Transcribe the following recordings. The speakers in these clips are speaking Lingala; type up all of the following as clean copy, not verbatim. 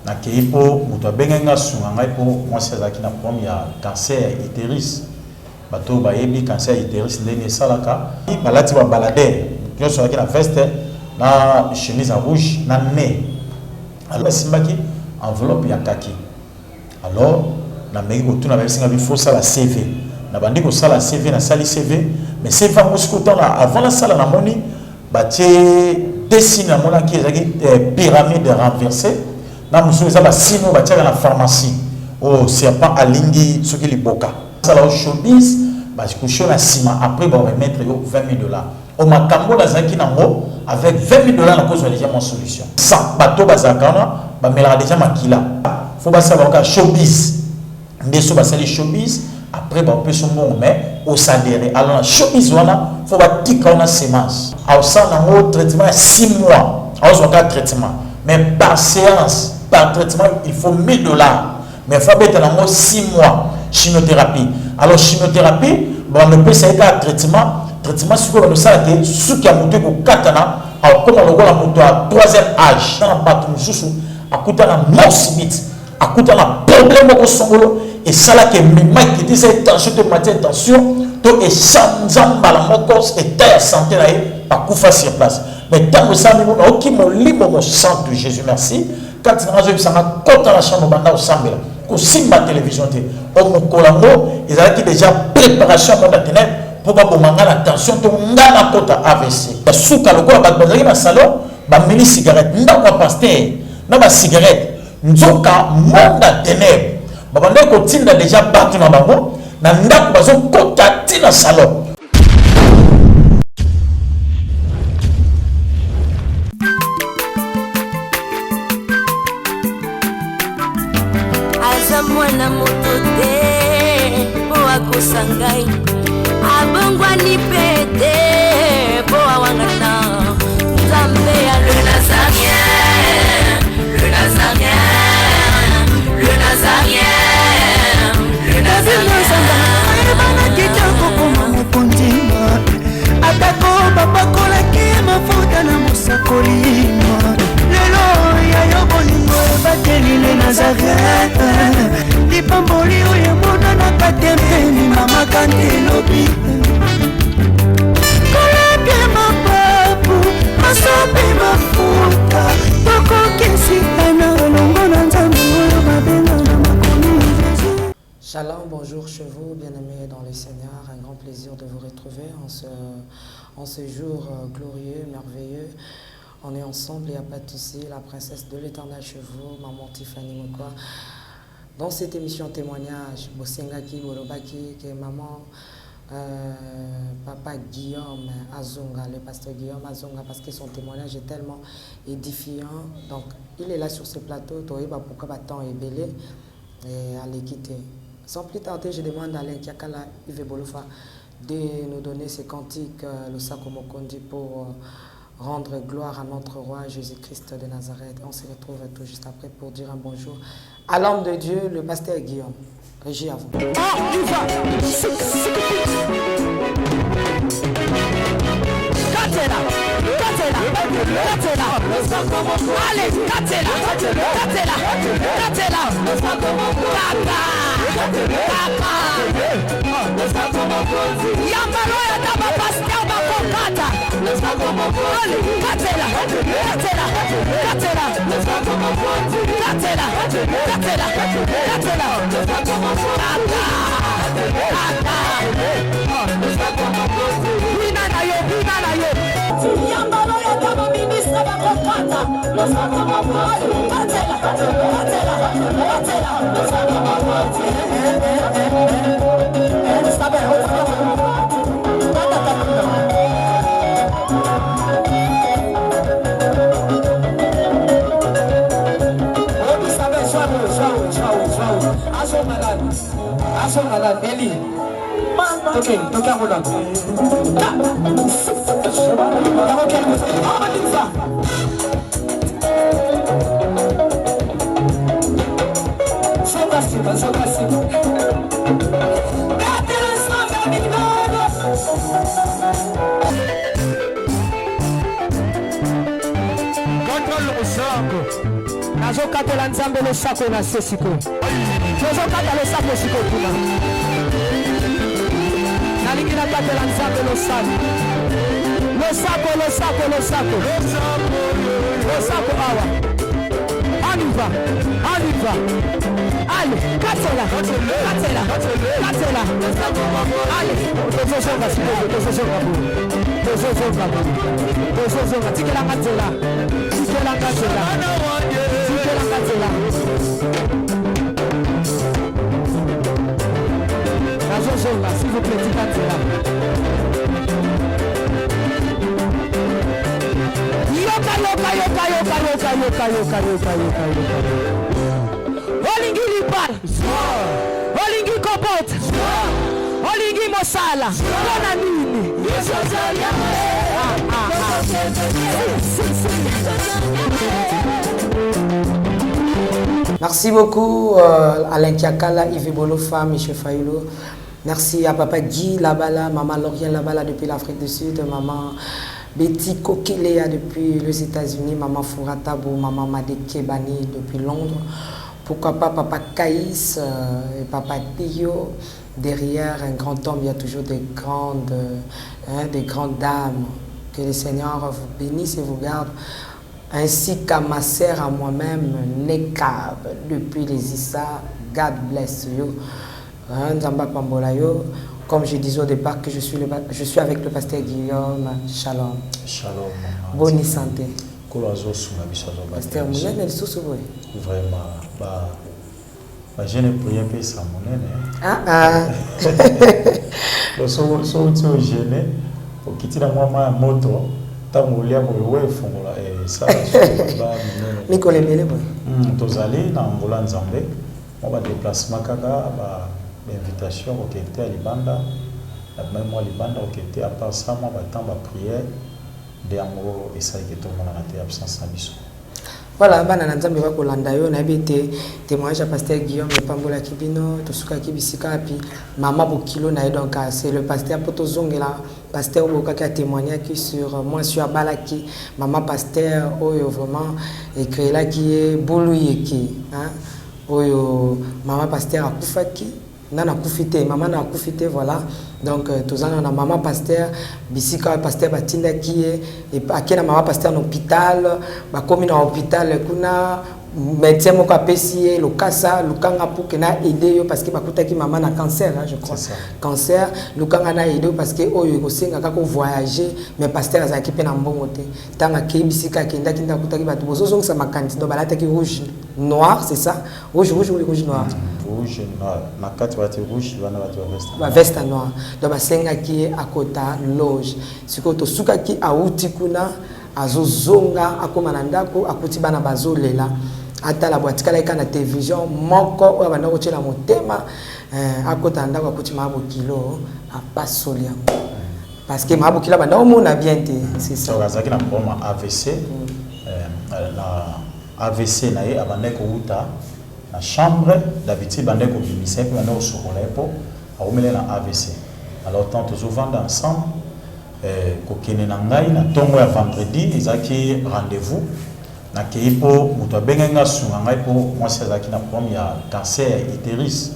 na keipo moto abengenga sunga ngai po mwasi azalaki na problème ya cancer ya utérus bato bayebi cancer ya utérus ndenge esalaka balati babalade nyonso azalaki na veste na chemise en rouge na nez alors asimbaki enveloppe ya kaki alors na meki kotuna bayebisinga bifosa la CV na bandi kosala CV na sali CV mais CV yango sikotana avant la sala na moni batie dessine na monaki ezalaki pyramide renversée na musu eza basino batiaka na pharmacie o serpent alingi soki liboka sala o showbiz bakusho na sima après ba remettre yo $20,000 o makambo lazaki nango avec $20,000 na cause déjà mon solution sans bato bazakana ba melaka déjà makila faut basala ka showbiz ndeso basali showbiz après ba peut son bon mais au salaire alors na showbiz wana faut ba tika na semence au ça nango traitement 6 mois au so ka traitement mais par séance par traitement il faut $1,000 mais il faut mettre 6 mois chimiothérapie alors chimiothérapie bon le peut ça traitement ce que nous savons ce qui a monté pour katana alors comme on voit la moto à 3e âge dans la bateau sous à côté la mort subite à côté la problème au songolo et ça là que mes qui disait tension de matin tension to et sanzamba la mon corps et ta santé là pas coup face sur place mais tant que ça nous OK mon libre mon sang de Jésus merci quand tu as ça m'a côté la chambre banda au sambela ko simba télévision te on mo kolango ils avaient déjà préparation pour la ténèbre pour pas bomanga la tension to ngana kota AVC ya suka lokola ba bazali na salon ba mini cigarette ndako pasteur na ba cigarette nzoka monda ténèbre ba bande ko tinda déjà battu na bango na ndako bazo kota tina salon. Mwana moto te po akosangai abongwani pete po awangana nzambe ya le nazarien le nazarien le nazarien le nazarien bana kitoko koma mokondima atako babakolaki mafuta na mosakolima lelo ya yo bolingo ebateli le nazarien lipamboli oyo mona na katempeni mama kandelobi kolabye mapapu masope mafuta tokokesikana longo na nzambe oyo babenga na makomi Jésus. Shalom, bonjour chez vous, bien-aimés dans le Seigneur. Un grand plaisir de vous retrouver en ce jour glorieux, merveilleux. On est ensemble, il n'y a pas de souci. La princesse de l'Éternel chez vous, maman Tiffany Mokwa. Dans cette émission témoignage, Bosengaki, Bolobaki, que maman, papa Guillaume Azonga, le pasteur Guillaume Azonga, parce que son témoignage est tellement édifiant. Donc, il est là sur ce plateau, pourquoi Batan est belé et à l'équité. Sans plus tarder, je demande à Alain Kiakala Yves Bolofa de nous donner ses cantiques, le Sakomokondi, pour rendre gloire à notre roi Jésus-Christ de Nazareth. On se retrouve tout juste après pour dire un bonjour à l'homme de Dieu, le pasteur Guillaume. Régie à vous. Okay, hold on. katela nzambe losako na se sikoyo tozokata losako sikoyo kuna nalingi nakatela nzambe losako awa on y va allez katela allez tozozonga tikela katela nazozonga s'il vous plaît tikatela yoka olingi libala olingi kobota olingi mosala mpona nini Merci beaucoup Alain Kiakala, Yves Bolofa, Michel Fayoulou. Merci à Papa Guy Labala, Maman Lauriane Labala depuis l'Afrique du Sud, Maman Betty Kokilea depuis les États-Unis, Maman Fouratabo, Maman Madeke Bani depuis Londres. Pourquoi pas Papa Caïs et Papa Tio. Derrière un grand homme, il y a toujours des grandes dames. Que le Seigneur vous bénisse et vous garde. Ainsi qu'à ma sœur, à moi-même, Nekab, depuis les Issa, God bless you. Nzamba Pambolayo. Comme je disais au départ que je suis avec le pasteur Guillaume. Shalom. Shalom. Bonne santé. Pasteur Moulin, elle sous vraiment. Je ne prie pas ça, mon gêné. Pour quitter la moto, tant que vous avez ça. Nicolas Mele. Tozali na Angola Nzambe. On va déplacement kaka invitation au était à Libanda. Même moi Libanda au était à part ça moi temps ba prière de amour et ça qui tout le monde a été absence à biso. Voilà, bana Nzambe va kolanda yo na bité témoignage à pasteur Guillaume Pambola Kibino tosuka kibisika puis maman Bokilo na donc c'est le pasteur Potozongela pasteur Boka qui a témoigné sur moi sur Balaki maman pasteur oyo vraiment écrit là qui est Bouluyeki hein oyo maman pasteur akufaki nana kufite maman na kufite voilà donc tous en a maman pasteur bisika pasteur batinda qui est et akena maman pasteur en hôpital ba komi na hôpital kuna médecin moko apesi le kasa lukanga pour que na aider yo parce que bakuta ki maman na cancer hein, je crois cancer lukanga na aider parce que oyo ko senga ka ko voyager mais pasteur azaki pe na mbongo te tanga ke bisika kenda kinda kutaki batu bozozong sa makanti do balata ki rouge noir c'est ça rouge ou rouge noir rouge noir na kati bati rouge bana bati ba veste noir do basenga ki akota loge siko to suka ki auti kuna azozonga akoma na ndako akuti bana bazolela ata la boatika la na télévision moko o bana ko tshela motema akota ndako akuti mabo kilo apasoli yango parce que mabo kilo bana o mona bien te c'est ça bazaki na problème AVC la AVC na ye abane ko uta na chambre d'habitude bande ko bimisa pe bana o sokola po a omele na AVC alors tant toujours vendre ensemble kokene na ngai na tongo ya vendredi ezaki rendez-vous na keipo muto bengenga sunga ngai po moi ezaki na problème ya cancer ya utérus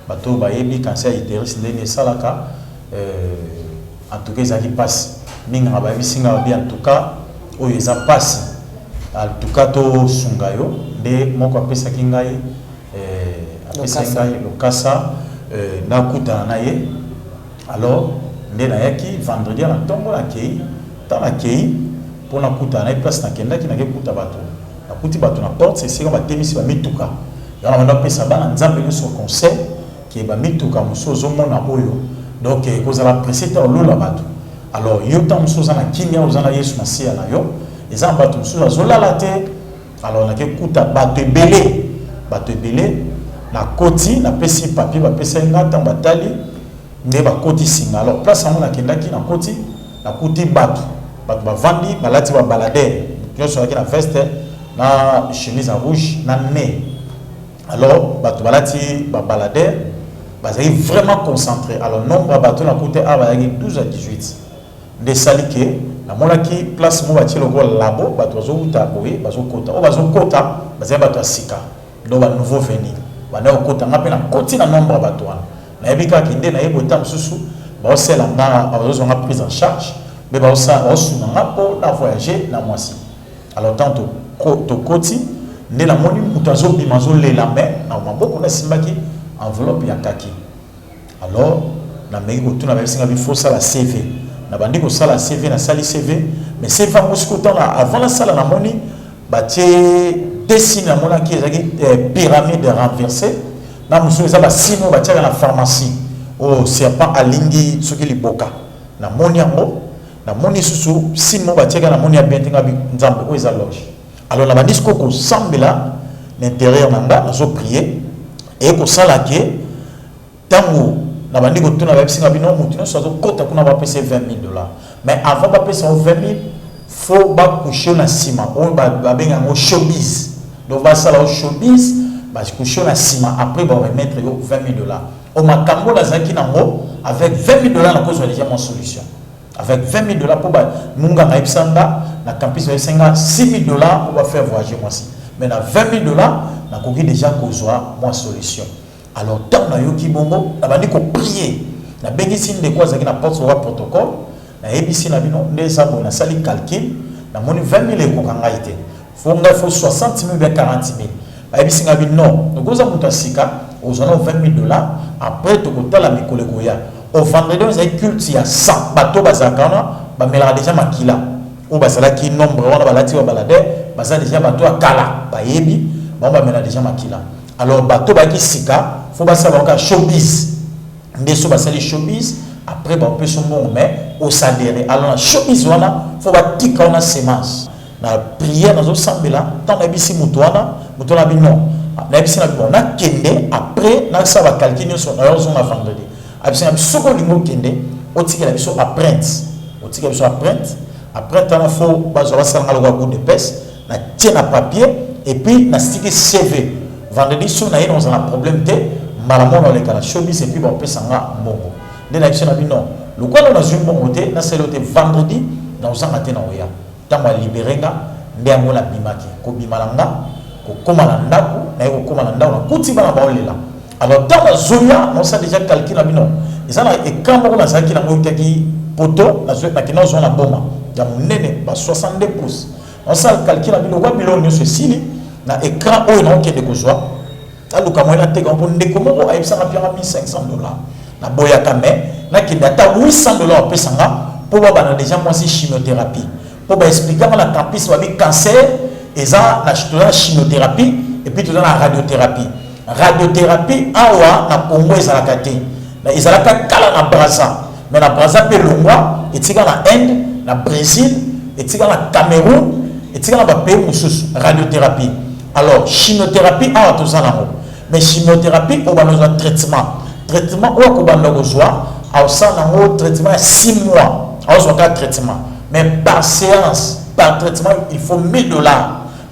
bato bayebi cancer ya utérus ndene salaka en tout cas ezaki passe ninga ba bisinga ba bien en tout cas oyo eza passe en tout cas to sunga yo de moko apesa ki ngai apesa ngai lokasa na kuta na ye alors ndena yaki vendredi na tongo la kei tana kei pona kuta na place na kenda ki na ke kuta bato na kuti bato na porte c'est comme batemisi ba mituka ya na pesa bana nzambe yo sur conseil ki ba mituka musozo mona oyo donc kozala preseta olola bato alors yo ta musoza na kinya ozana Yesu masia na yo eza bato musoza zolala te alors na ke kuta bato ebele na koti na pesi papier ba pesa ngata batali ne ba koti singa alors place on a kendaki na koti na kuti bato bavandi balati ba balader nyosoaki na veste na chemise rouge na nez alors bato balati ba balader bazali vraiment concentré alors nombre bato na kuti abayaki 12 à 18 de salike na molaki place mo bati loko labo bato bazouta boye bazokota o bazokota bazali bato asika do ba nouveau venu bana okota ngape na koti na nombre bato wana na yebika kende na yebo tam susu ba osela nga abazo nga prise en charge mais ba osuna nga po na voyager na mwasi alors tant to koti nde na moni muto azobima zolela me na maboko na simbaki enveloppe ya kaki alors na meki kotuna basinga bifosa la CV na bandi ko sala CV na sali CV mais c'est vraiment ce que avant la salle na moni batie dessine na mona ki ezaki pyramide renversée na musu eza ba sino batia na pharmacie o serpent alingi soki liboka na moni yango na moni susu sino batia na moni ya bentinga nzambe o eza loge alors na bandi ko sambela l'intérieur nanga na zo prier et ko sala ke tango na bandi ko tuna ba singa bino mutu no so kota kuna ba pese $20,000 mais avant ba pese $20,000 faut ba coucher na sima on ba benga ngo showbiz donc va ça la showbiz ba coucher na sima après ba remettre yo $20,000 au makambo la zaki nango avec $20,000 na cause déjà mon solution avec $20,000 pour ba munga na ipsanga na campus va senga $6,000 pour ba faire voyager moi si mais na $20,000 na koki déjà kozwa moi solution alors tant na yo ki bongo na bandi ko prier na bengi signe de quoi zaki na porte sur protocole na ebisi na bino nde sabo na sali calcul na moni $20,000 ko kanga ite faut 60,000 bien 40,000 ba ebisi nga bino non donc oza muta sika ozona $20,000 après to kotala mikole koya au vendredi on a culte ya 100 bato bazakana ba mela déjà makila o basala ki nombre wana balati wa balade basa déjà bato akala ba yebi ba mela déjà makila alors bato ba ki sika faut basala ka showbiz ndeso basali showbiz après ba peut son bon mais au salaire alors showbiz wana faut ba tika ona semence na prière na zo sambela tant na bisi mutwana bino na bisi na bino na kende après na ça va calculer sur na vendredi abisina bisoko lingo kende otika la biso apprenti otika biso apprenti après tant faut bazo basala ngalo ko de pes na tie na papier et puis na sticker CV vendredi sur na on a un problème te malamon dans les cas showbiz et puis ba pesanga mbongo de na biso na bino le quoi on a joué mbongo te na c'est le vendredi na osanga te na oya tamba liberenga ndengo la bimaki ko bimalanga ko komana ndako na ko komana ndako na kuti bana baolela alors dans la zoya on s'est déjà calculé la bino ils en a et quand on a ça qui na ngotaki poto na zoya na kina zona boma ya munene ba 62 pouces on s'est calculé la bino kwa bilon yo ceci na écran o na okende kozwa aluka moya te ko ndeko moko ayebisa na pia $1,500 na boya kame na kindata $800 pesanga pour ba na déjà moi c'est chimiothérapie pour expliquer la campus avec cancer et ça la chimiothérapie et puis tout dans la radiothérapie awa na Congo ezala kate na ezala kala na Brazza mais na Brazza pe longwa etika na Inde na Brésil etika na Cameroun etika na ba pays mususu radiothérapie alors chimiothérapie awa tozala ngo mais chimiothérapie au banoza traitement o ko banda kozwa au sana ngo traitement 6 mois au so ka traitement mais par séance, par traitement, il faut $1,000.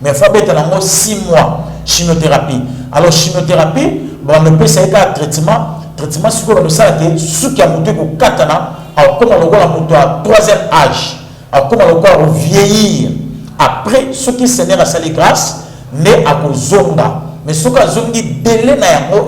Mais il faut être 6 mois chimiothérapie. Alors chimiothérapie, on ne peut pas faire traitement si on ne sait pas ce qui a monté au katana, alors comment on a à 3e âge, alors comment on a vieillir. Après, ceux qui s'en est à sali grâce, né à Kozonga. Mais ceux qui ont dit délai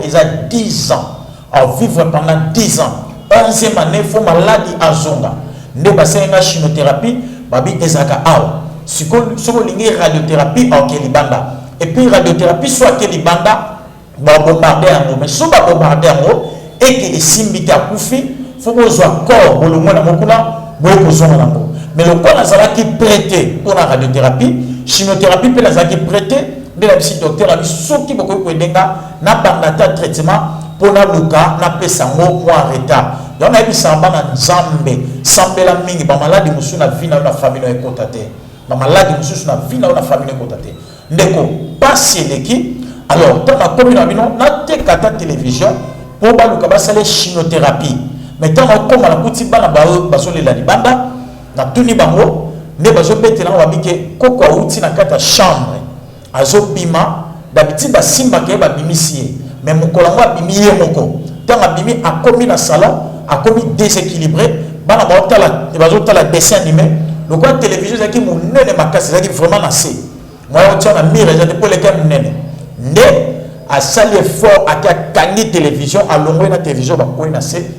ils ont 10 ans. Alors vivre pendant 10 ans. 11e année, il faut maladie à Zonga. Ne basenga chimiothérapie babi ezaka awa siko lingi radiothérapie en kelibanda et puis radiothérapie soit kelibanda ba bombarder yango mais so ba bombarder yango et que esimbita kufi faut que soit corps bolongo na mokuna boye kozonga nango mais le corps nazala ki prêté pour la radiothérapie chimiothérapie pe nazala ki prêté de la psy docteur abi soki boko ko denga na bangata traitement pour na luka na pesango mo en retard. Donc, on a vu ça en Zambé, Sambela mingi, ba maladi musu na vina na famille na ekotate. Ba maladi musu na vina na famille na ekotate. Ndeko, passer l'équipe. Alors, dans la commune amino, na te kata télévision pour ba luka ba sale chimiothérapie. Mais tant on comme la kuti bana ba basole la libanda, na tuni bango, ne bazo pete na wabike koko outi na kata chambre. Azo bima, d'habitude ba simba ke ba bimisie. Mais mukolango abimiye moko. Tant abimi a commis na salon a commis déséquilibré bana ba tala dessin animé le quoi télévision zaki munene makasi zaki vraiment nassé moi on tient la mire j'ai pour lesquels nene ne a sali effort à gagner télévision à l'ongwe na télévision ba ko na c'est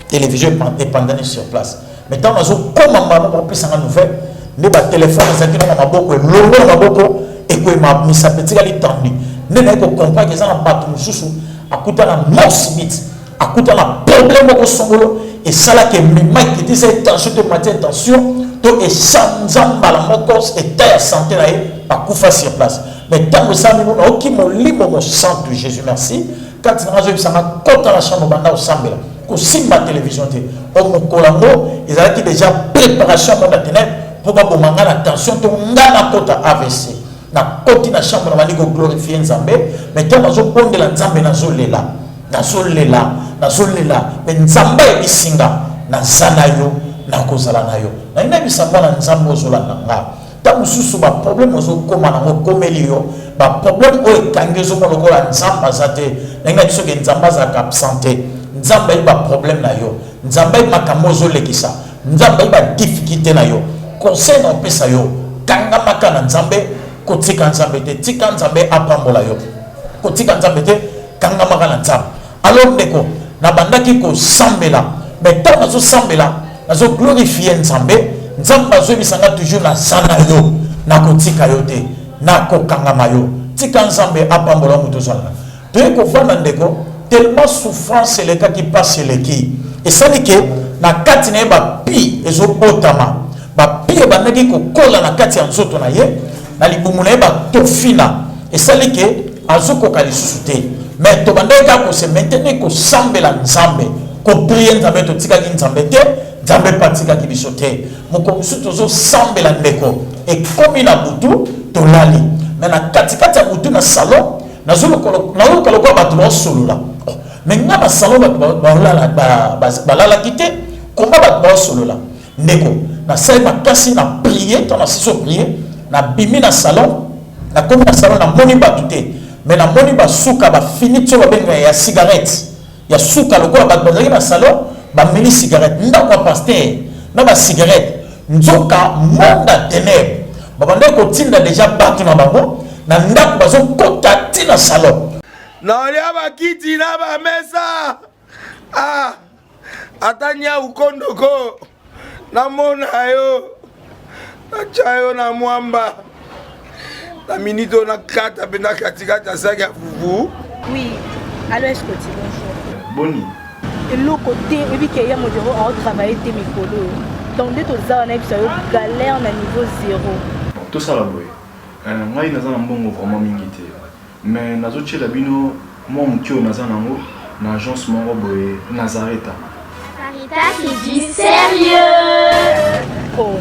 télévision pendant sur place mais tant on comme maman on peut s'en nouvelle ne ba téléphone ça qui na maboko l'ongwe na maboko et que ma misa petit ali tendu ne na ko comprendre que ça na bato mususu akuta na morsibit akuta na problème ko songolo et ça là que mima qui dit c'est tension de matin tension to et sanzamba la mokos et ta santé là pas kufa sur place mais tant que ça nous na okimo libre au sang de Jésus merci quand tu as ça na kota la chambre banda au sambela ko simba télévision te o mokolango ils avaient déjà préparation dans la ténèbre pour pas bomanga la tension to ngana kota AVC na koti na chambre na bani ko glorifier Nzambe mais tant que bonde la Nzambe na zolela mais Nzambe ebisinga na zanayo na kozala nayo na ina bisamba na Nzambe ozolanda nga ta mususu ba problème ozokoma na mokomeli yo ba problème o ekangezo mo lokola Nzambe azate na ina biso ke Nzambe azaka absenté Nzambe ba problème na yo Nzambe makambo ozolekisa Nzambe ba difficulté na yo conseil na pesa yo kanga makana Nzambe kotika Nzambe te tika Nzambe apambola yo kotika Nzambe te kanga makana Nzambe alors ndeko na bandaki ko sambela mais tant nazo sambela nazo glorifier Nzambe Nzambe azo bisanga toujours na sana yo na kotika yo te na kokangama yo tika Nzambe apambola muto zala to ko fana ndeko tellement souffrance le cas qui passe le qui et ça dit que na kati na ba pi ezo botama ba pi bandaki ko kola na kati ya nzoto na ye na libumu na ba tofina et ça dit que azo ko kalisusuté mais to bandaka ko se maintenir ko sambela Nzambe ko prier Nzambe to tika ki Nzambe te Nzambe patika ki biso te moko biso tozo sambela ndeko et comme na butu to lali mais na katikati ya butu na salon na zolo ko bato ba solola mais nga ba salon ba lala kite komba bato ba solola ndeko na sai makasi na prier to na siso prier na bimi na salon na comme na salon na moni bato te mais na moni ba suka ba fini to ba benga ya cigarette ya suka lokola ba bazaki na salon ba mini cigarette ndako pasteur na ba cigarette nzoka monde ténèbres ba bande ko tinda déjà bato na bango na ndako bazo kota tina salon na olia ba kiti na ba mesa atanya ukondoko na mona yo na chayo na mwamba la minute on a 4 bena katikata saga fufu. Oui, alors est-ce que tu bonjour. Boni. Et le côté et puis qu'il y a mon bureau on travailler tes micros. Donc dès tout ça on a eu galère na niveau 0. Tout ça là boy. Ngai naza na mbongo vraiment mingi te. Mais nazo tchela bino moi mukio naza nango na agence moko boy Nazareta. Caritas c'est du sérieux. Oh.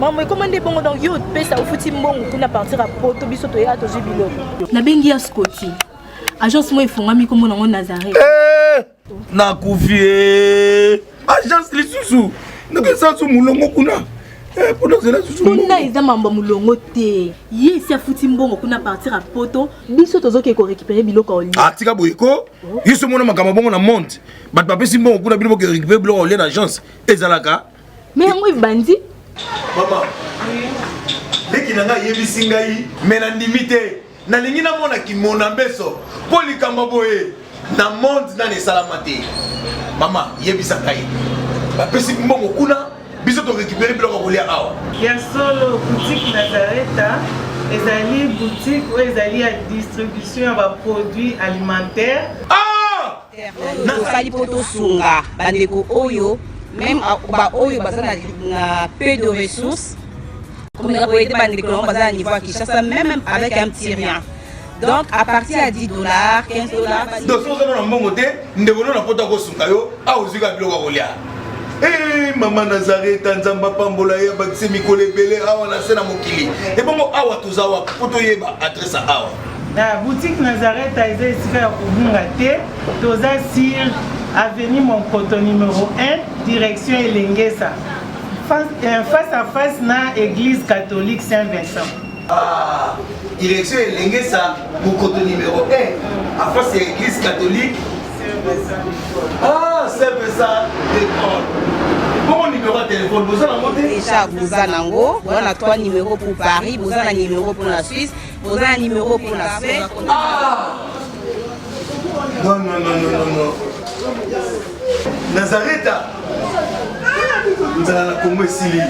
Maman, comment est bon donc yo pesa au fouti mbongo kuna partir à poto biso to ya to jibilo. Na bengi ya Scotty. Agence moi ifungami comme na Nazareth. Na kufie. Agence lisusu. Ndeke sansu mulongo kuna. Pour nous là susu. Kuna eza mambo mulongo te. Ye si afuti mbongo kuna partir à poto biso to zoke ko récupérer biloko oli. Ah tika boyeko. Yiso mona makamba bongo na monte. Bat papa si mbongo kuna biloko récupérer biloko oli na agence. Ezalaka. Mais moi bandi. Maman, dès qu'il a yebisi ngai, mais na limité, na lingi na mona ki mona beso, poli kamboboye, na monde na ne salamate. Maman, yebisa ngai. Ba pesi mbongo kuna, biso to récupérer biloko kolia awa. Ya solo boutique Nazareta, ezali boutique ou ezali à distribution de produits alimentaires. Ah! Na sali poto sunga, bandeko oyo. Même ba oyo bazana na peu de ressources comme la boîte de bazana niveau à Kinshasa même avec un petit rien. Donc à partir à $10, $15. Donc ça on a mon côté, ndebono na poto ko sunga yo, a ozika biloko kolia. Maman Nazareth Nzamba pambola ya bakse mikole belé awa na sena mokili. Et bongo awa tozawa poto yeba adresse awa. La boutique Nazareth a été ici à Kubungate, toza sur avenue Monkoto numéro 1, direction Elengesa. Face à face na église catholique Saint-Vincent. Ah, direction Elengesa, Monkoto numéro 1, à face à l'église catholique Saint-Vincent. Ah, Saint-Vincent d'école. Bon numéro de téléphone, vous avez monté déjà vous avez nango, vous avez 3 numéros pour Paris, vous avez un numéro pour la Suisse, vous avez un numéro pour la Suède. Ah non, non, non, non, non, non. Nazareth, nous allons la Congo Sili.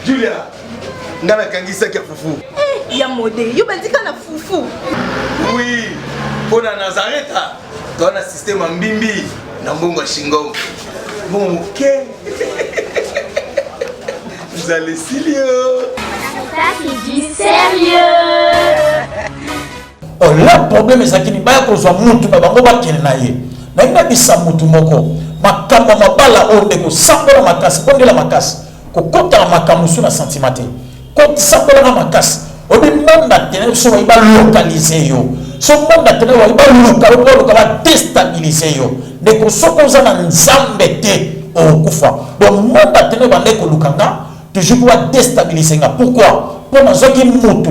Julia, nous allons la Kangisa qui a foufou. Eh, y'a modé, y'a dit qu'on a foufou. Oui, pour la Nazareth, tu as un système en bimbi, dans Bongo Shingom. Bon, ok. Vous allez sérieux. Ça c'est du sérieux. Oh, là, le problème est qu'il n'y a pas de mutu, mais bango ba kenaye. Na ina bisa mutu moko. Makamba mabala ondeko sambola makasi, kondela makasi. Ko kota makamu suna sentimate. Ko sambola makasi. Obi monde tene so ba localiser yo. So monde tene wa ba localiser déstabiliser yo. Deko soko za na nzambe te o kufa. Donc monde tene ba ndeko lukanga toujours pour déstabiliser nga. Pourquoi? Pour nazoki mutu.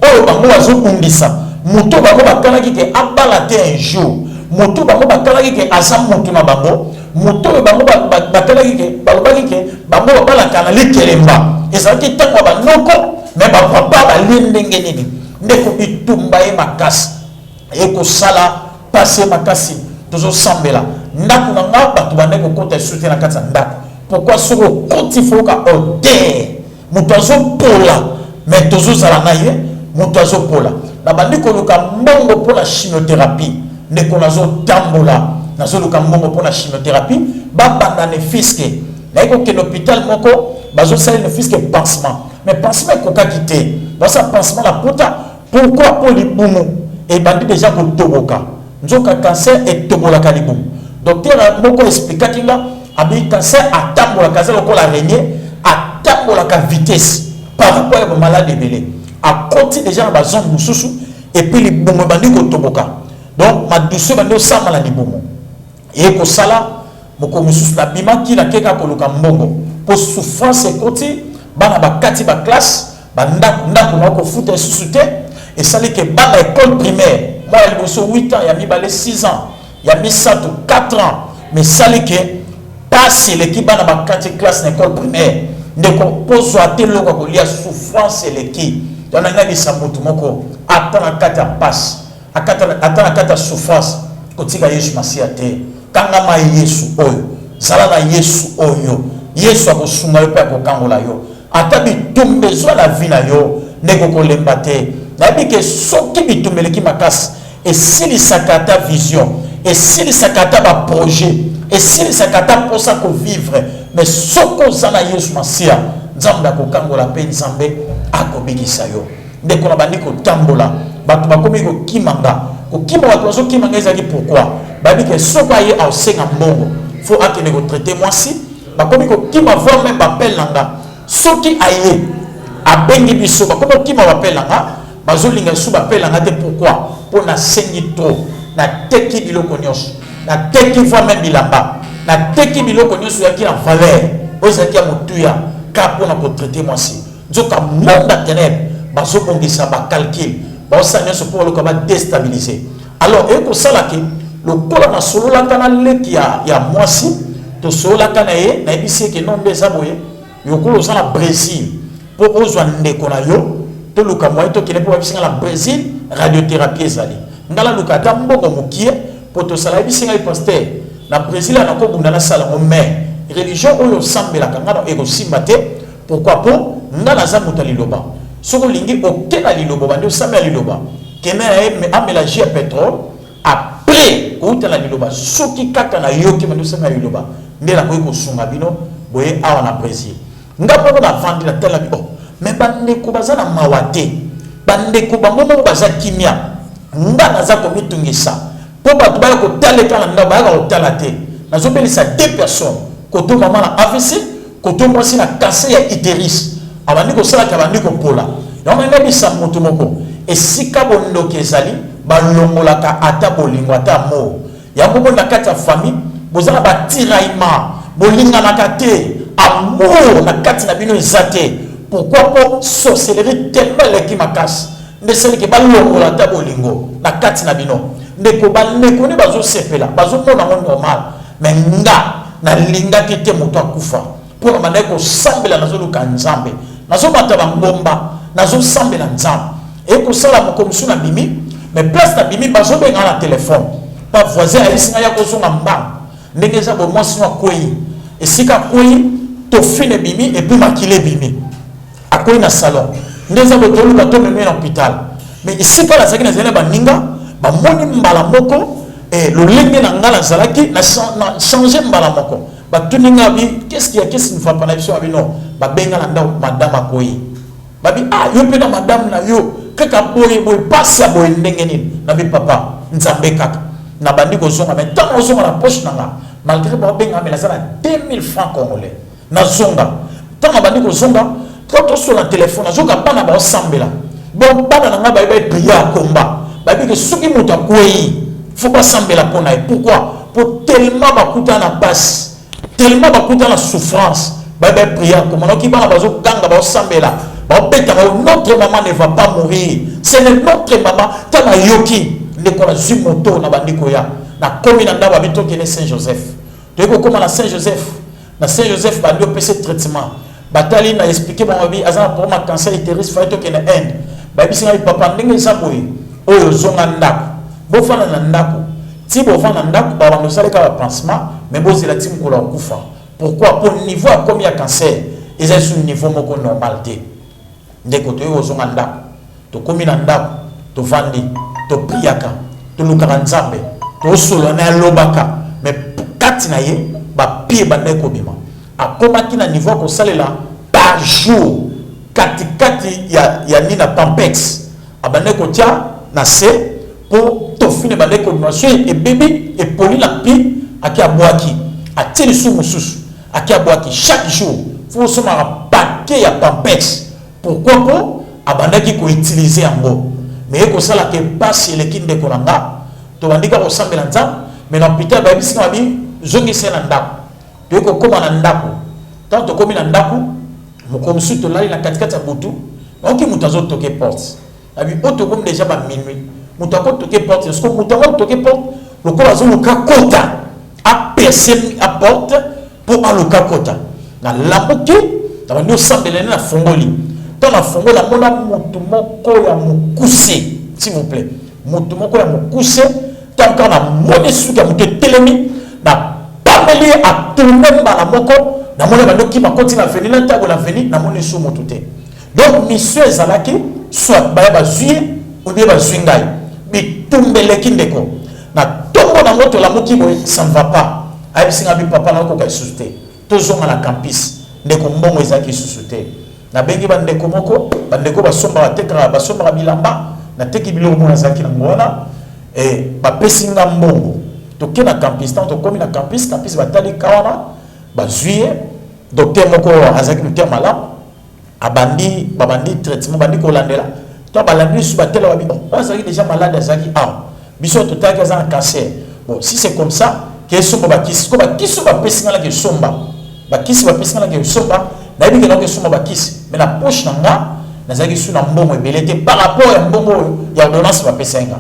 Oh bango azobundisa. Moto bango bakalaki ke abalate un jour. Moto bango bakalaki ke asa moto na bango. Moto bango bakalaki ke balobaki ke bango babalaka na likelemba. Ezalaki tango banoko mais bapapa balendenge nini. Ndeko itumba e makasi. Eko sala passer makasi. Tozo sambela. Ndako na nga batu bandeko kota soute na kati ndako. Pourquoi soko koti foka odeur. Moto azo pola mais tozo zala na ye. Moto azo pola. Na bandiko luka mbongo pour la chimiothérapie. Ndeko nazo tambola. Nazo luka mbongo pour la chimiothérapie. Baba ne fiske. Na eko ke l'hôpital moko. Bazo sali ne fiske pansement. Mais pansement est koka quitté. Dans sa pansement la puta. Pourquoi pour les boumou? Et bandi déjà pour toboka. Nzoka cancer et tobola kalibou. Docteur moko explique qu'il a abi cancer a tambola kaza loko la araignée a tambola ka vitesse. Par rapport à malade belé. À côté déjà dans la zone mususu et puis les boumou bandi ko toboka. Donc ma douceur bandi sa maladie boumou. Et ko sala moko mususu la bima ki la keka ko luka mbongo. Pour souffrance et côté bana ba kati ba classe ba ndako na ko foute susute et ça les que bana école primaire. Moi il bosso 8 ans, il y a mis balé 6 ans. Il y a mis ça 4 ans. Mais ça les que passe l'équipe bana ba kati classe école primaire. Ne ko pose à tel logo ko lia souffrance et l'équipe. Dans la nani sa motu moko attend à kata passe. Attend à kata souffrance ko tika Yesu masiate. Kanga ma Yesu oyo. Sala na Yesu oyo. Yesu akosunga yo pe akokangola yo. Ata bitumbe zo la vie na yo ndeko kolemba te. Nabi ke soki bitumbele ki makasi et si sakata vision et si sakata ba projet et si sakata pour ça ko vivre mais soko zana Yesu masia nzambe akokangola pe nzambe akobikisa yo. Ndeko na bandi ko tambola batu bakomi ko kimanga ko kimanga to so kimanga ezaki pourquoi babi ke soko aye au senga mbongo faut akene ko traiter moi si bakomi ko kima voire même bapel nanga soki aye abengi biso bakomi kima bapel nanga bazolinga su bapel nanga te pourquoi pour na sengi trop na teki biloko nyos na teki voire même bilamba na teki biloko nyos yaki na valeur ozaki ya mutuya ka pona ko traiter moi si nzoka monde ténèbres bazobongisa ba calcul baosanya so pour le ko ba déstabiliser alors et ko sala ke le kola na solo la kana leki ya moi si to sola kana ye na ebisi ke non des aboye yokolo za na Brésil pour ozwa ndeko na yo to luka moyo to kene pour bisinga la Brésil radiothérapie ezali ngala luka ta mbongo mukie pour to sala bisinga pasteur na Brésil na ko bunda na sala mo mais religion oyo sambela kanga eko simbate pourquoi pour ngala za mutali loba soko lingi okena liloba bande sambela liloba kena a mélanger pétrole après outala liloba soki kaka na yoki bande sambela liloba ndela ko ko sunga bino boye awa na Brésil ngapo na vandi na tela bibo mais bande ko bazana mawate bande ko bangomo baza kimia ngana za ko mitungisa po batu ba ko taleka na ndaba ba ko talate nazo belisa 2 personnes koto mama na AVC koto mwasi na cancer ya utérus abandi ko sala ka bandi ko pola yoma ngabi sa moto moko esika bondo kezali balongola ka ata bolingo ata mo yango bona kata famille bozala batiraima bolinga na kate amour na kati na bino ezate pourquoi pour sorcellerie tellement leki makasi ndeseli ke balongola ta bolingo na kati na bino ndeko baleko ne bazo sepela bazo mona ngo normal mais nga na linga kete moto akufa pour na ko sambela nazo luka nzambe nazo bataba ngomba nazo sambela nzambe et ko sala mo comme na bimi mais place na bimi bazo benga na téléphone pas voisin ayisinga ya ko zonga mba ndenge za bo mwasi wa koyi esika koyi to fine bimi et puis makile bimi akoyi na salon ndeza bo to luka to meme na hôpital mais esika la zaki na zela baninga ba moni mbala moko et le lenge na ngala zalaki na changer mbala moko ba tuninga bi qu'est-ce qui ne va pas na biso abi non ba benga na ndao madame akoyi babi yo pe na madame na yo kaka boye passe boye ndenge nini na bi papa nzambe kaka na bandi ko zonga mais tant on zonga na poche nanga malgré ba benga mais la sala 2000 francs congolais na zonga tant na bandi ko zonga quand on sur le téléphone na zonga bana ba sambela bon bana nanga ba prier à combat babi que soki muta koyi faut pas sambela pona pourquoi pour tellement ba kuta na passe tellement ba kuta na souffrance ba prier comme on qui bana bazo ganga ba sambela notre maman ne va pas mourir. C'est notre maman. Tana yoki ne kola zumoto na bandiko ya na commune na babito qui est Saint-Joseph. Tu vois comment na Saint-Joseph bandi opese traitement. Batali na expliquer ba mabi azana pour ma cancer utérus faito qui est end. Ba bisinga papa ndenge saboyi oyo zonga ndako. Bo fana na ndako. Ti bo fana ndako ba bando saleka ba pansement mais bo zela tim ko la kufa. Pourquoi pour niveau à combien cancer ils sont sur niveau moko normalité. Ndeko to yo zonga ndako to komi na ndako to vandi to priaka to lukaka nzambe to solo na lobaka mais kati na ye ba pie bandeko bima akomaki na niveau ko salela par jour kati ya nina pampex abandeko tia na se pour to fine bandeko notion et bébé et poli la pi aki abwaki ateli sou mususu aki abwaki chaque jour faut soma paquet ya pampex. Pourquoi pour abandaki ko utiliser yango mais ko sala ke passe le kinde ko nanga to bandika ko sambela nzam mais na pita ba bisika bi zongi sena ndako to ko koma na ndako tant to komi na ndako mo comme surtout là na katikati ya butu donc mutazo toke porte abi auto comme déjà ba minuit mutako toke porte est-ce que mutako toke porte le ko azo ka kota a percer à porte pour aloka kota na lamuki ta no sambela na fongoli. Dans la fongo la mona mutumoko ya mukuse s'il vous plaît mutumoko ya mukuse tant qu'on a moné sous ya muté telemi na pameli a tourner ba la moko na mona ba doki ma continue à venir na table la venir na moné sous motuté donc monsieur ezalaki soit ba zuye ou bien ba zwingai bi tumbele kindeko na tombo na moto la moki boy ça ne va pas ay singa bi papa na ko ka susté tozonga na campus ndeko mbongo ezaki susté na bengi bandeko moko bandeko basomba batekala basomba bilamba na teki biloko mona zaki na ngona et ba pesinga mbongo to ke na campus tant to komi na campus batali kawana bazuye docteur moko azaki mutia mala abandi babandi traitement bandi ko landela to balandi su batela babi azaki déjà malade azaki biso to taka za cancer bon si c'est comme ça que somba bakisi ko bakisi ba pesinga la ke somba bakisi ba pesinga la ke somba na yebi ke suma bakisi mais la poche nanga nazaki su na mbongo ebelete par rapport à mbongo ya ordonnance ba pesenga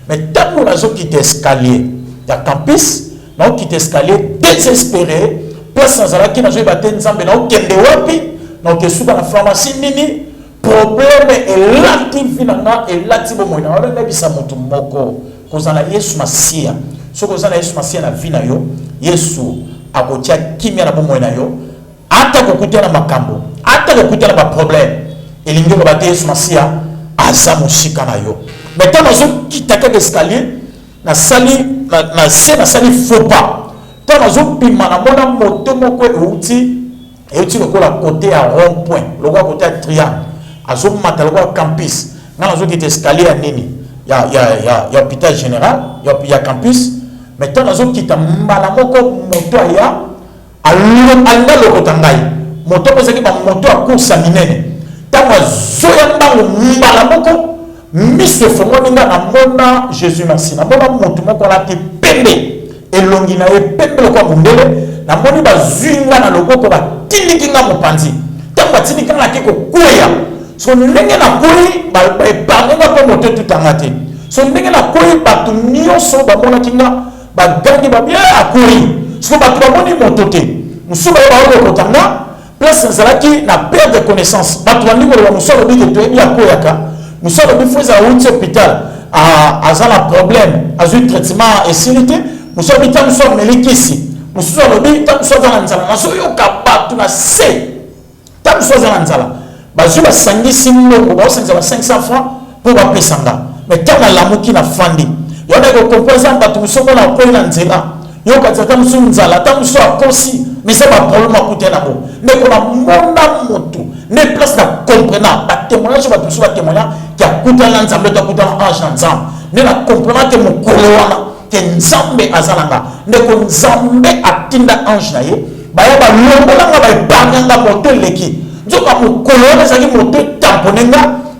mais tango nazo quitte escalier ya campus na quitte escalier désespéré place nazalaki nazo baten nzambe na okende wapi na okesuka na pharmacie nini problème elati vinanga elati bomo na wala bisa moto moko kozala Yesu Masia so kozala Yesu Masia na vina yo Yesu akotia kimia na bomo na yo ata kokutana makambo ata kokutana ba problème elingi ko bate Yesu Masia aza musika na yo mais tant nazo kitaka escalier na sali na sali faux pas tant nazo pima na mona moto moko euti lokola côté à rond point lokola côté à triangle azo mata lokola campus na nazo kite escalier ya nini ya hôpital général ya campus mais tant nazo kita mbala moko moto ya alanga lokota ngai moto kozaki ba moto a course minene tango zoya mbango mbala moko miso fongo ninga na mona Jésus merci na mona moto moko la te pembe elongi na ye pembe lokwa mundele na moni ba zwinga na lokoko ba tinikinga mopanzi tango tinikinga na ke ko koya so ndenge na koyi ba epangenga po moto tutanga te so ndenge na koyi ba tunio so ba mona kinga ba gangi ba bien akoyi Ce que tu vas moto te. Nous sommes au Kotanga, place qui na perte de connaissance. Tu vas nous sommes nous sommes à l'hôpital, à un problème, à un traitement et sanité. Nous sommes ici. Nous sommes dans Nzala. Nous sommes capables de se. Nous sommes dans Nzala. Nous sommes 500 francs pour appeler Sanga. Mais tant que l'amour qui n'a fandi, il y a des composants qui sont dans le point de Nzala. Il y a des gens qui sont dans Nzala. Tant que nous sommes aussi. Mais c'est pas problème à côté de la mot. Mais qu'on a mon tout. Ne place la comprenant. La témoignage sur la témoignage qui a coûté l'ensemble, qui a coûté l'ange ensemble. Ne la comprenant que mon coloana. Que Nzambe azalanga ndeko Nzambe atinda ange na ye baya ba lombolanga ba banganga moto leki nzoka mokolo ezaki moto tamponenga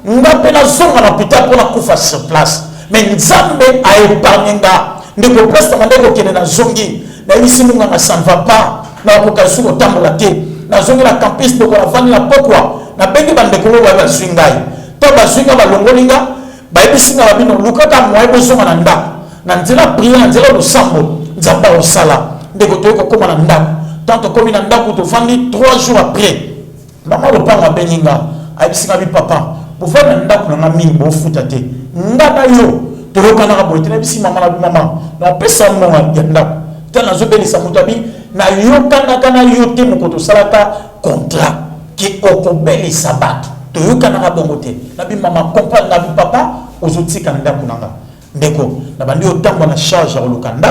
nga pe na zonga na pita pona kufa sur place mais Nzambe a épargnenga ndeko place na ndeko kene na zongi na yisi munga na ça ne va pas na ko kasu ko tambola te na zongi la campus de la vani la pokwa na bengi ba ndeko lo ba swingai to ba swinga ba longolinga ba ebisinga ba bino lukaka moye bozonga na ndako na nzela prière nzela do sambo nzamba o sala ndeko toyeko koma na ndako tanto komi na ndako to fandi 3 jours après mama lo panga beninga abisinga bi papa pour faire na ndako na mingi bo futa te ngana yo to yokana ka boite na bisi mama na mama na pesa mo ya ndako tana zo belisa mutabi na yokana kana yote mokoto salata contrat ki okobelisa bato to yokana ka bongote na bi mama comprendre na bi papa ozotika ndako nanga ndeko na bandi otambo na charge ya olukanda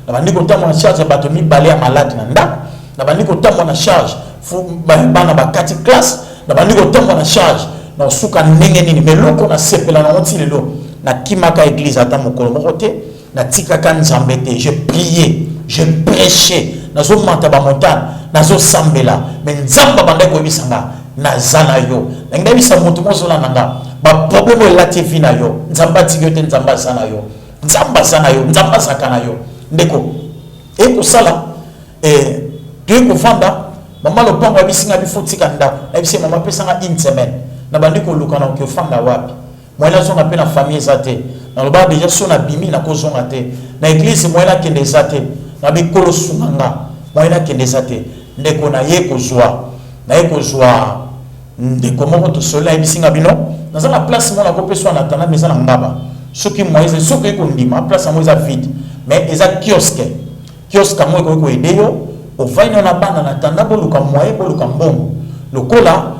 na bandi otambo na charge ya bato mibale ya malade na ndako na bandi otambo na charge fu bana bakati classe na bandi otambo na charge na suka ndenge nini meloko na sepela na oti lelo na kimaka église ata mokolo moko te na tikaka Nzambe te je priais je prêchais na zo manta ba montagne na zo sambela mais Nzamba bande ko bisanga na zana yo na ngai bisa mutu mozola nanga ba problème la TV na yo Nzamba tigote Nzamba sana yo Nzamba sana yo Nzamba sakana yo ndeko e ko sala tu ko fanda mama lo pango bisinga bi fotika ndako na bise mama pesanga une semaine na bandiko lukana ko fanda wapi moyela zonga pe na famille zate na lo ba déjà sona bimi na ko zonga te na église moyela kende zate na bi kolo sunanga moyela kende zate ndeko na ye ko zwa ndeko moko to sola bisinga bino dans la place mon ko peswa na tana meza na ngaba soki moise soki ko ndima place moise vide mais eza kiosque mo ko edeyo o vaina na bana na tanda boluka moye boluka mbongo lokola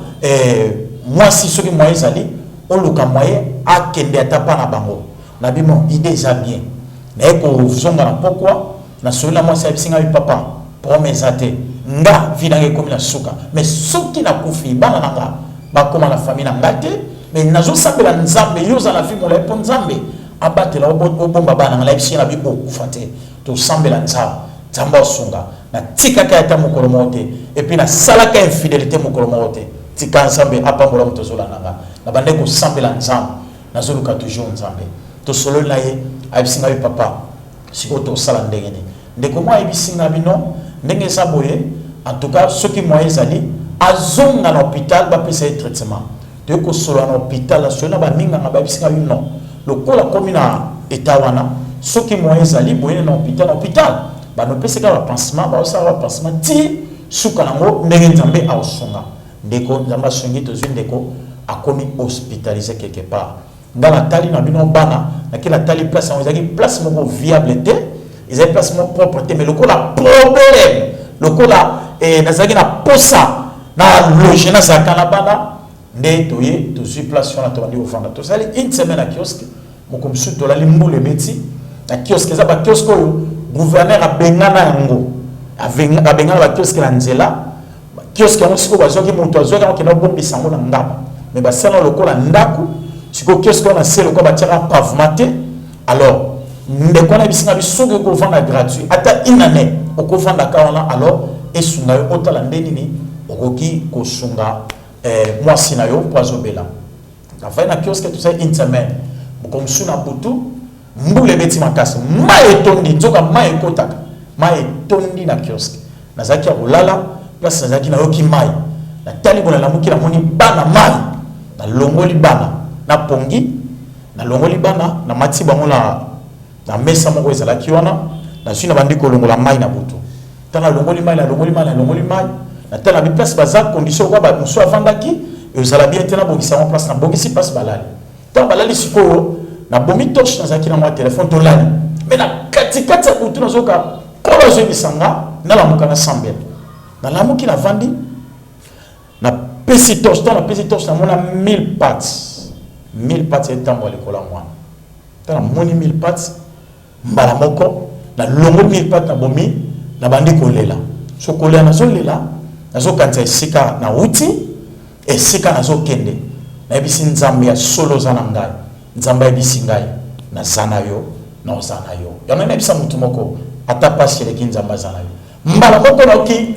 moi si soki moise ali on luka moye akende atapa na bango na bimo idée za bien mais ko zonga na pourquoi na sola moi sa bisinga bi papa promesse ate nga vidange comme la suka mais soki na kufi bana nanga ba koma na famille na ngate mais nazo sabela Nzambe yoza la fille mola pon Nzambe abatela obomba bana na bisi na bi okufate to sambela Nzamba sunga na tika ka ta mokolo mote et puis na salaka infidélité mokolo mote tika Nzambe apambola moto zola nanga na bande ko sambela Nzambe nazo luka toujours Nzambe to solo na ye abisinga bi papa siko to sala ndenge ni ndeko moi abisinga bino ndenge saboye en tout cas ceux qui moi ezali azonga na hôpital ba pesa traitement de ko solo na hôpital la solo ba minga ba bisinga bino lokola komi na etawana ceux qui moi ezali boye na hôpital ba no pesa ka pansement ba sa pansement ti suka nango ndenge Nzambe a osonga ndeko Nzamba songi to ndeko akomi hospitalisé quelque part dans la tali na bino bana na kila tali place on ezali place moko viable te ils ont placement propre mais le la problème le la nazaki na posa na loger na zakana bana nde toye to suis place sur la tobandi ofanda to sali une semaine à kiosque moko msu to la limbule beti na kiosque za ba kiosque gouverneur a bengana yango a bengana ba kiosque na nzela kiosque on siko ba zoki moto azoki na kina bombi sango na ngaba mais ba sala le la ndaku siko kiosque na selo ko ba tira pavementé alors ndeko na bisinga bisoge ko vanda gratuit ata une année oko vanda kawana alors esunga yo otala ndeni ni okoki ko sunga mwasi na yo poazobela la fin na kiosque tout ça une semaine comme suna butu mbule beti makasi mai tondi nzoka mai kotaka mai tondi na kiosque nazaki olala place nazaki na yoki mai na tali bona la mukira moni bana mai na longoli bana na pongi na longoli bana na mati bango na mesa moko ezalaki wana na sina bandi kolongola mai na butu tala longoli mai na tala bi place bazar condition ko ba muso avandaki et vous allez bien tena bongisa en place na bongisi place balali tant balali sikoyo na bomi torche na zaki na mo téléphone to lani mais na katikati utu na zoka ko zo bisanga na la mukana sambel na la muki na vandi na pesi torche na mona 1000 pattes et tambo le kola moi tala moni 1000 pattes mbala moko na longo 1000 pattes na bomi na bandi kolela so kolela na zo lela na zo kanza esika na uti esika na zo kende na bisi nzambe ya solo za na ngai nzambe ya bisi ngai na zana yo na ozana yo yana na bisa mutu moko ata pasi le kinzamba zana yo mbala moko na ki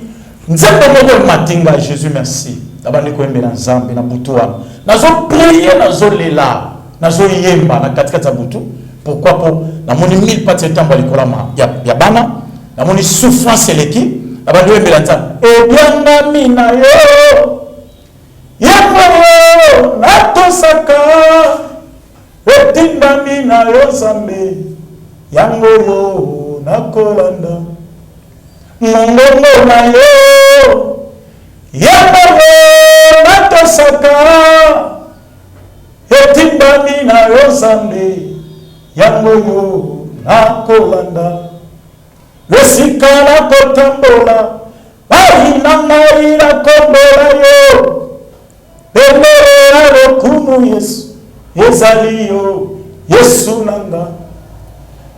nzambe moko matinga Jésus merci na bandi ko embela nzambe na butu wana na zo prier na zo lela na zo yemba na katikati ya butu pourquoi po na moni 1000 pattes tambo likola ya bana na moni souffrance eleki na bandi embela nzambe ebyanga mina yo yango natosaka etindami na yo zambe yango yo nakolanda mongongo na yo yango natosaka etindami na yo zambe yango yo nakolanda esika nakotambola bayina ngai nakombola yo Bemera lokumu Yesu ezali yo Yesu nanga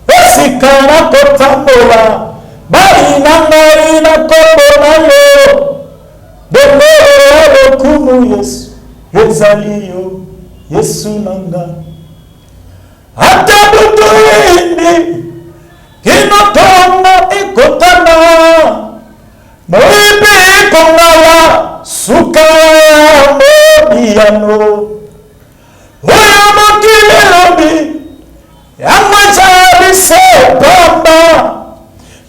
esika na kotambola bayina ngai nakombola yo Bemera lokumu Yesu ezali yo Yesu nanga ata butu indi kinotonga ekotana moibi kongawa suka Yano oya mokili lobi yamwachabi sepamba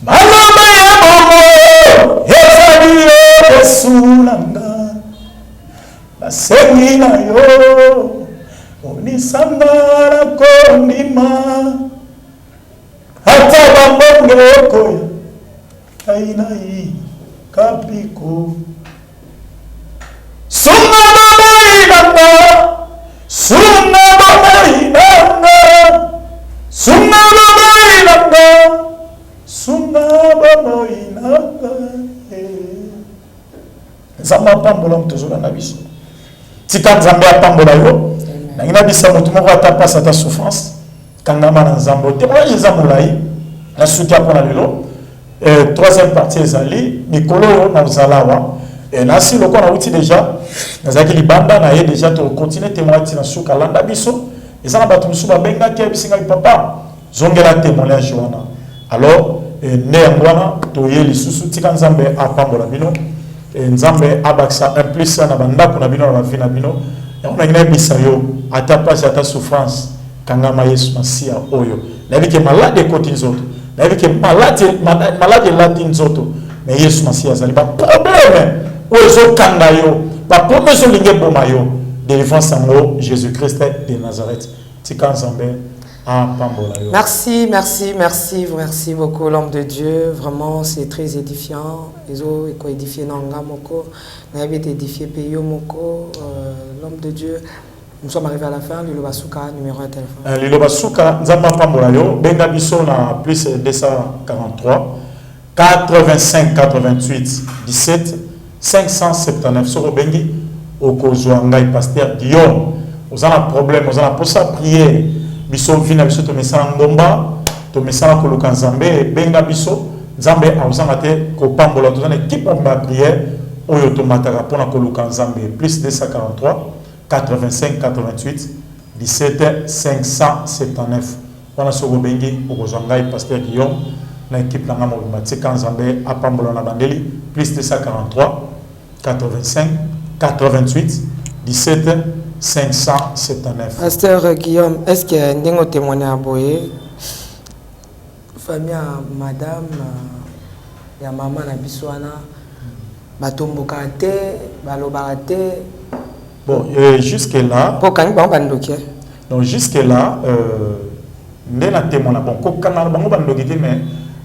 maloma ya momo ezali yo Yesu nanga nasengi na yo onisangara kondima ata bambonge okoya ainayi kapiko sunga Zamba pambola mtozona na biso tika nzambe apambola yo na ngina bisa mutu moko atapasa ta souffrance kangama na nzambo témoignage za molai na suki apona lelo troisième partie ezali mikolo yo na uzalawa na si loko na uti déjà nazaki libanda na ye déjà to continuer témoignage na suka landa biso ezana batu musu babenga ke bisinga papa zongela témoignage wana alors ne ngwana to ye lisusu tika nzambe apambola bino nzambe abaksa implice na bandako na bino na vie na bino na ngina bisa yo ata pasi ata souffrance kangama Yesu masia oyo na bike malade koti nzoto na bike malade lati nzoto mais Yesu masia azali ba problème ozo kanga yo ba problème so linge boma yo délivrance en Jésus Christ de Nazareth tika nzambe. Merci beaucoup l'homme de Dieu. Vraiment, c'est très édifiant. Ils ont édifié Nanga Moko, ils ont édifié Peyo Moko, l'homme de Dieu. Nous sommes arrivés à la fin. Lilo Basuka, numéro de téléphone. Lilo Basuka, Nzamba Pambolayo, Benga Bisso na plus 243 85 88 17 579. Soro Bengi, Okozouangai, pasteur Guillaume. Vous avez un problème, vous avez pour ça prier. Biso vina biso to mesana ngomba to mesana ko lukanzambe benga biso nzambe awuzanga te ko pambola to na équipe ba prière oyo to mataka pona ko lukanzambe plus 243 85 88 17 579 wana soko bengi okozanga pasteur Guillaume na équipe na ngamo batika nzambe apambola na bandeli plus 243 85 88 17 579. Pasteur Guillaume, est-ce que vous témoignez à Boye, famille madame, ya maman na biswana, batombo kate, balobate. Bon, jusque là. Donc jusque là, nous témoignons. Bon, quand on a bandoki mais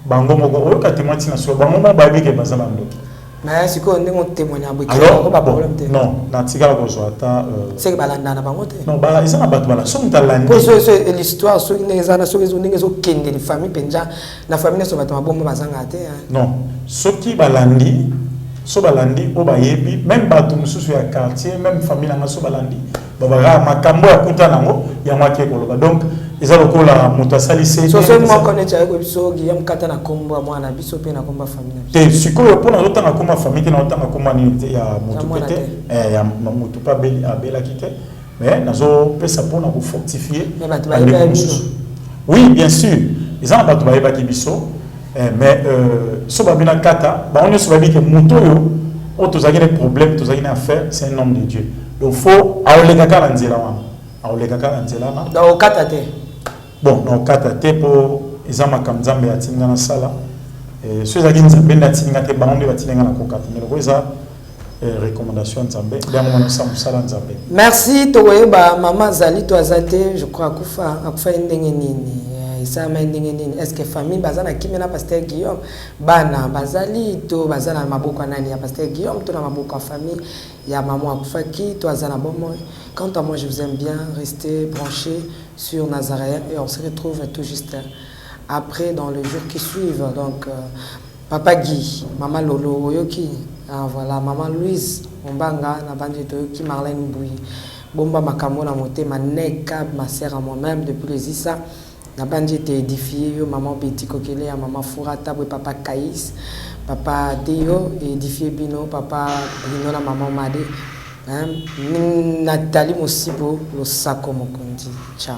bango moko oyo ka témoin tina so bango mo ba bike bazana ndoki mais si ko ndingo témoigner ba alors ba problème te non na tika ko zo ata c'est que balanda na bango te non bala isa na bato bala so mutalandi pour so l'histoire so ngeza na so ndingo so kenge di famille penja na famille so bato mabomba bazanga te non soki balandi so balandi o bayebi même bato mususu ya quartier même famille na so balandi babara makambo ya kuta nango ya mwake koloba donc ils ont encore la motasalisé. So moi connais avec biso Guillaume Kata na kombo mwana biso pe na komba famille. Te sikoyo pona autant na komba famille te na autant na komba ni ya motupete ya motupa beli abela kite mais nazo pesa pona ko fortifier. Oui, bien sûr. Ils ont battu ba ki biso mais so babina Kata ba on so babi que moto yo o tozaki des problèmes tozaki na affaire c'est un homme de Dieu. Donc faut aolega kala nzela wana. Aolega kala nzela na. Da o Kata te. Bon, donc kata te po ezama kamzambe ya tinga na sala so ezaki nzambe na tinga te bango ba tinga na kokata mais lokoza recommandation nzambe bango na sala nzambe. Merci toyeba maman Zali to azate je crois akufa ndenge nini ça m'a ndenge nini est-ce que famille bazana kimena pasteur Guillaume bana bazali to bazana maboko nani ya pasteur Guillaume to na maboko famille ya maman akufa ki to azana bomo. Quant à moi, je vous aime bien, restez branchés sur Nazareth et on se retrouve tout juste après dans les jours qui suivent. Donc, Papa Guy, Maman Lolo, Oyoki, voilà, Maman Louise, Mbanga, Nabandi Toyoki, Marlène Bouy, Bomba Makamo, Namote, ma neka, ma sœur à moi-même depuis les Issa, Nabandi était édifié, Maman Betty Kokele, Maman Fourata, Papa Kaïs, Papa Deo, édifié Bino, Papa Bruno, la Maman Madé. Nathalie Mosibo, le Sako Mokondi. Ciao.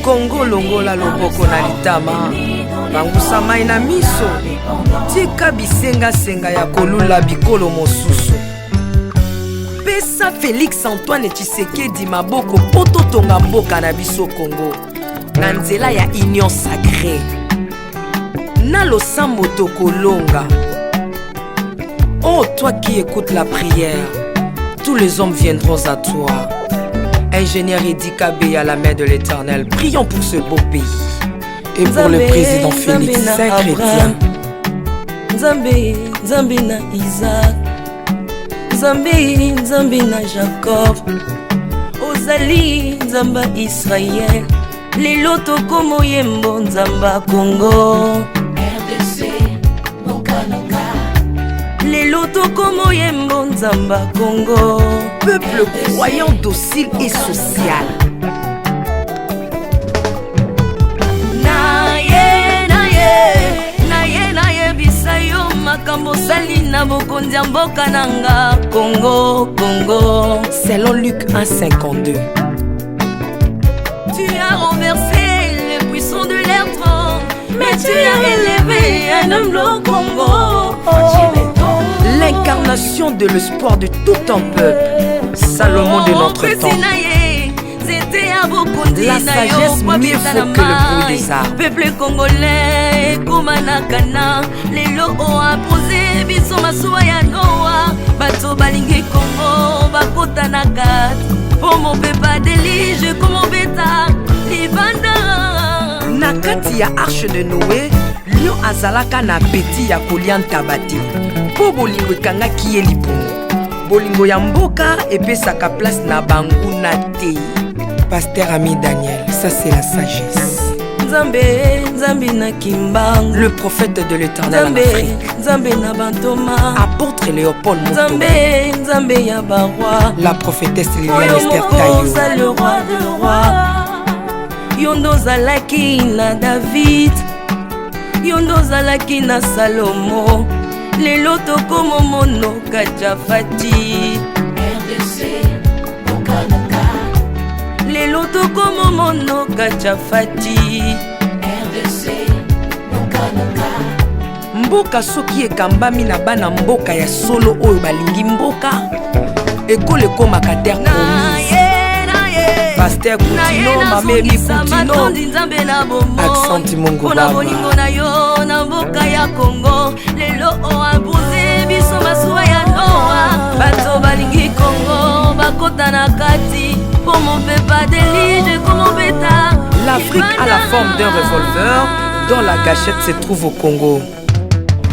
Congo longola loboko na litama bangusa mai na miso tika bisenga senga ya kolula bikolo mosusu pesa Félix Antoine Tshisekedi maboko poto tonga mboka na biso Congo na nzela ya union sacrée na losambo tokolonga. Oh toi qui écoutes la prière, tous les hommes viendront à toi. Ingénieur Edi Kabé à la main de l'Éternel, prions pour ce beau pays et pour le président Félix Saint-Chrétien. Nzambe, Nzambe na Isaac, Nzambe, Nzambe na Jacob, Ozali, Nzamba Israël, lelo tokomo yembo Nzamba Congo. RDC, Nokananga, lelo tokomo yembo Nzamba Congo. Peuple croyant docile et social. Naye bisayo makambo sali na bokonzi ya mboka nanga Congo, Congo. Selon Luc 1,52. Tu as renversé les puissants de l'air trône, mais tu as élevé un homme au Congo. L'incarnation de l'espoir de tout un peuple. Salomon de notre temps. c'était à Bokundi. La sagesse mieux faut que le bruit des arbres. Peuple congolais, Kumanakana. Les locaux a posé, biso masuwa ya Noa. Bato balingi Congo, bakota na kati. Pour mon papa délige, comme mon bêta, libanda. Na kati ya arche de Noé, lion azalaka na peti ya kolia ntabate. Po bolingo ekangaki ye lipungu. Bolingo ya mboka epesaka place na banguna te. Pasteur Ami Daniel, ça c'est la sagesse. Nzambe na Kimbangu, le prophète de l'Éternel en Afrique. Nzambe na Bantoma, apôtre Léopold Motombo. Nzambe ya baroi, la prophétesse Liliane Esther Tayo. Le roi de roi. Yondo zalaki na David, Yondo zalaki na Salomo. Lelo tokomo mono Kajafati. RDC Bokanaka. Lelo tokomo mono Kajafati. RDC Bokanaka. Mboka soki ekambami na bana mboka ya solo oyo balingi mboka ekole ekomaka terre promise. Pasteur Koutino, Mamemi Koutino, Accent Mongo Baba. Bolingo na yo na mboka ya Congo. Lelo o abuse biso masuwa ya Noa. Bato balingi Congo bakota na kati. Pour mon papa délige comme mon bêta. L'Afrique a la forme d'un revolver dont la gâchette se trouve au Congo.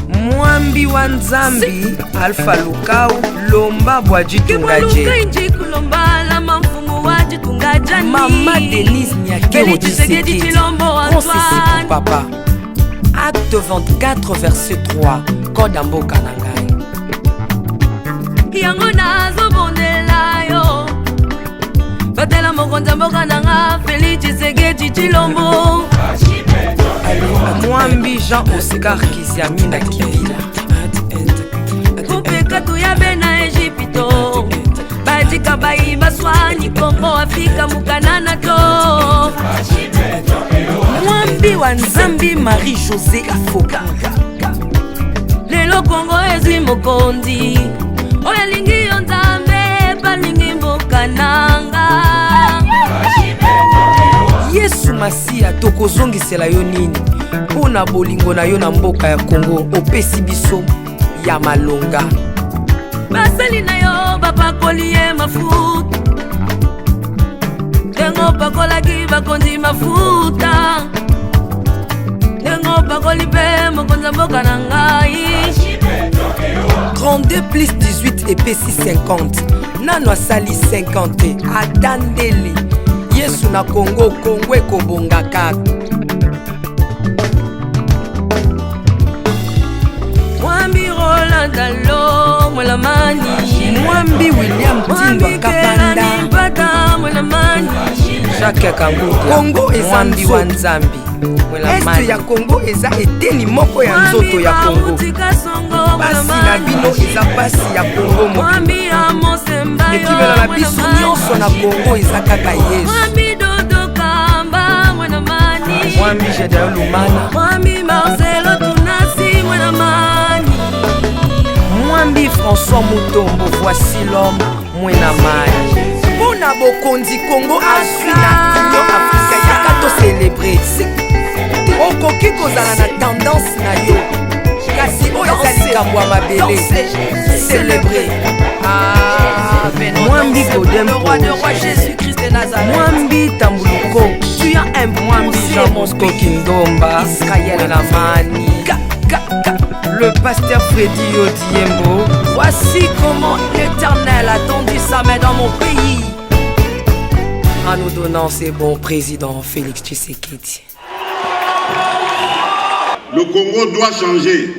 Mwambi wa Nzambi, Alpha Lukau, Lomba Bwadji Tungaje. Maman Denise Nyakero Tshisekedi, Consissi pour papa. Acte 24, verset 3, Code Amboka Nangai. Yango nazo bondela yo. Batela mokonza mboka nanga, Félix Tshisekedi Tshilombo. Mwambi Jean Oscar Kiziami na Kibila. Kupeka tuyabe na Egypto. Badika bayi baswani Kongo Afrika mukanana to. Mwambi wa Nzambi Marie-Josée Ifoka. Lelo Kongo ezwi mokondi. Oya lingi yo Nzambe balingi mboka nanga. Yesu Masia tokozongisela yo nini mpona bolingo na yo na mboka ya Congo opesi biso ya malonga. Basali na yo bapakoli ye mafuta. Dengo pakolaki bakonzi mafuta. Dengo pakoli pe mokonza mboka na ngai. 32 plus 18 epesi 50. Nano asali 50 atandeli. Yesu na Congo, Congo ekobonga kaka. Mwambi Roland Dalo, Mwelamani. Mwambi William Timba Kapanda. Jacques Kangudia. Congo eza Mwambi wa Nzambi. Este ya Congo eza eteni moko ya nzoto ya Congo. Basi na bino eza basi ya Congo moko. Ekibela na biso nyonso na Congo eza kaka Yesu. Mwambi Jedeo Lumana. Mwambi Marcelo Tunasi Mwenamani. Mwambi François Mutombo, voici l'homme Mwenamani. Pona bokonzi Congo azwi na Union Africaine yaka to célébrer. Okoki kozala na tendance na yo. Kasi oyo eza likambo ya mabele. Célébrer. Mwambi Godem Mwambi Tambuluko. Tu as un Mwambi Jean Mosco Kindomba. Israël Lamani. Le pasteur Freddy Odiembo. Voici comment l'Éternel a tendu sa main dans mon pays. En nous donnant ses bons présidents Félix Tshisekedi. Le Congo doit changer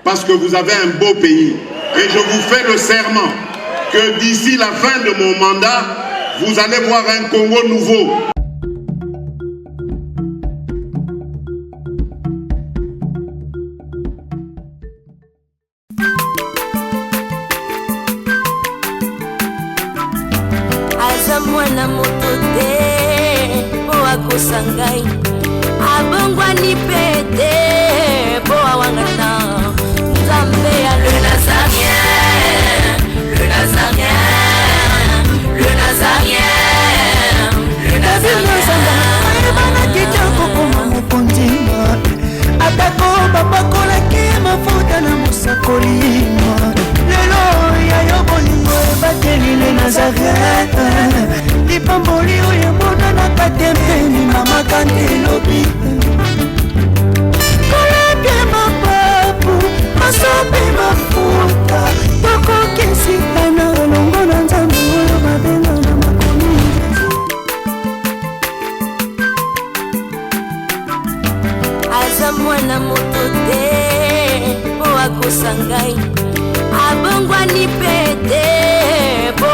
parce que vous avez un beau pays. Et je vous fais le serment que d'ici la fin de mon mandat, vous allez voir un Congo nouveau. Mwana moto te po akosangai abongwani pete po awangana Nzambe ya le Nazarien, le Nazarien, le Nazarien, aza mwana moto te po akosa ngai abongwani pe te po